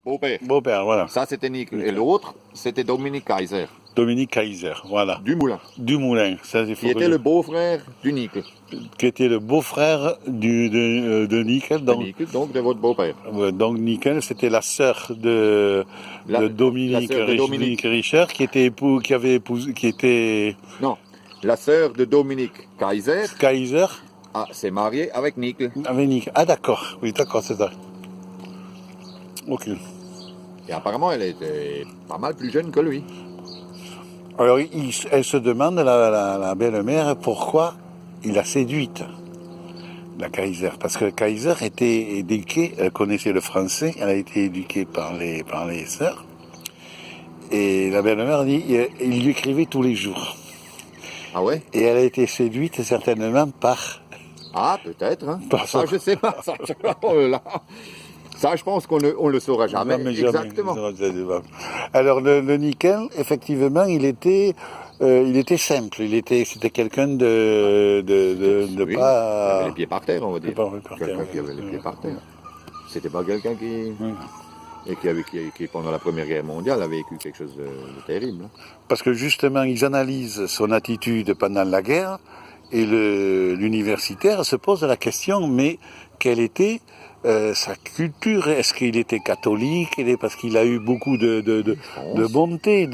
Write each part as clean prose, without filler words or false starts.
beau-père. Beau-père, voilà. Ça, c'était Nickel. Et l'autre, c'était Dominique Kaiser. Dominique Kaiser, voilà. Du Moulin. Du Moulin. Ça, il faut Qui était le beau-frère du Nickel. Qui était le beau-frère de Nickel. Donc de votre beau-père. Donc Nickel, c'était la sœur de Dominique Richer, qui était Non, la sœur de Dominique Kaiser. Kaiser. S'est mariée avec Nickel. Avec Nickel. Ah d'accord, oui d'accord, c'est ça. Ok. Et apparemment, elle était pas mal plus jeune que lui. Alors, elle se demande, la belle-mère, pourquoi il a séduite la Kaiser. Parce que Kaiser était éduquée, elle connaissait le français, elle a été éduquée par les sœurs. Et la belle-mère dit, il lui écrivait tous les jours. Ah ouais? Et elle a été séduite certainement par... Ah, peut-être. Hein. Ça, je sais pas. Ça, je pense qu'on ne le saura jamais. Exactement. Alors, le Nickel, effectivement, il était simple. C'était quelqu'un de oui, pas... Il avait les pieds par terre, on va dire. Quelqu'un qui avait les pieds par terre. C'était pas quelqu'un qui... Oui. Et qui, pendant la Première Guerre mondiale, a vécu quelque chose de terrible. Parce que justement, ils analysent son attitude pendant la guerre, et l'universitaire se pose la question, mais quelle était sa culture? Est-ce qu'il était catholique? Parce qu'il a eu beaucoup de bonté,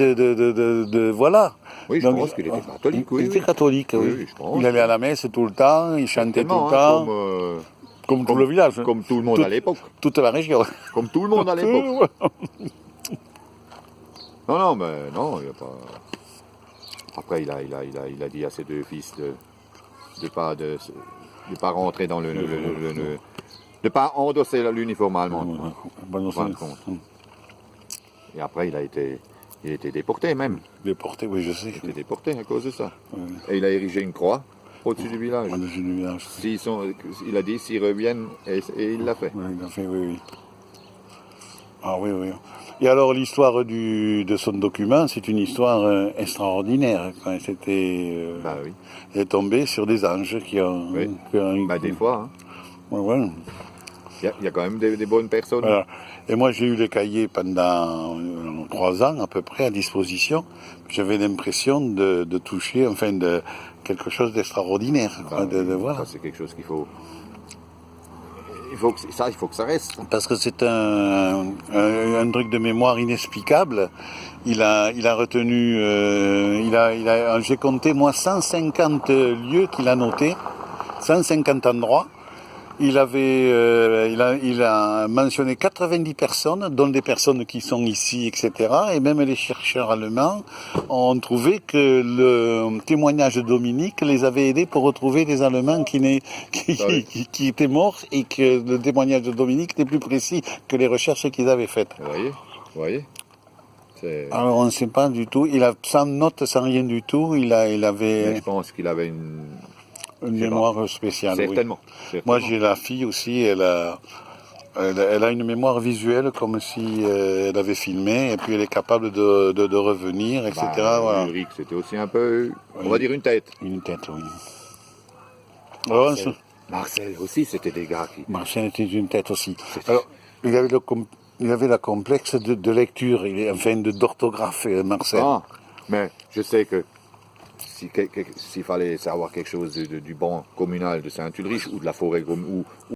voilà. Oui, je pense qu'il était catholique, oui. Il était catholique, oui. Je pense. Il allait à la messe tout le temps, il chantait tout le temps. Comme tout le village. Comme tout le monde à l'époque. Toute la région. Comme tout le monde à l'époque. Non, mais non, il n'y a pas... Après, il a dit à ses deux fils de pas rentrer dans de pas endosser l'uniforme allemand. Et après, il a été déporté même. Déporté, oui, je sais. Il a été déporté à cause de ça. Oui. Et il a érigé une croix au-dessus du village. Au-dessus du village. Il a dit s'ils reviennent, et il l'a fait. Oui, il l'a fait, oui. Ah oui, oui. Et alors l'histoire de son document, c'est une histoire extraordinaire. Quand oui. Elle est tombée sur des anges qui ont... Oui. Des fois. Hein. Ouais. Il y a quand même des bonnes personnes. Voilà. Et moi, j'ai eu les cahiers pendant 3 ans à peu près à disposition. J'avais l'impression de toucher, de quelque chose d'extraordinaire. Voilà. Ça, c'est quelque chose qu'il faut... Il faut que ça reste. Parce que c'est un truc de mémoire inexplicable. Il a retenu... j'ai compté, moi, 150 lieux qu'il a notés, 150 endroits. Il a mentionné 90 personnes, dont des personnes qui sont ici, etc. Et même les chercheurs allemands ont trouvé que le témoignage de Dominique les avait aidés pour retrouver des Allemands qui étaient morts, et que le témoignage de Dominique était plus précis que les recherches qu'ils avaient faites. Vous voyez. Alors on ne sait pas du tout. Il a sans notes, sans rien du tout. Il avait. Mais je pense qu'il avait une mémoire spéciale. Certainement. Moi, j'ai la fille aussi, elle a une mémoire visuelle comme si elle avait filmé, et puis elle est capable de revenir, etc. Voilà. Ulrich, c'était aussi un peu, on va dire, une tête. Une tête, oui. Marcel aussi, c'était des gars qui... Marcel était une tête aussi. Alors, il avait la complexe de lecture, d'orthographe, Marcel. Ah, mais je sais que s'il fallait savoir quelque chose du banc communal de Saint-Ulrich ou de la forêt, ou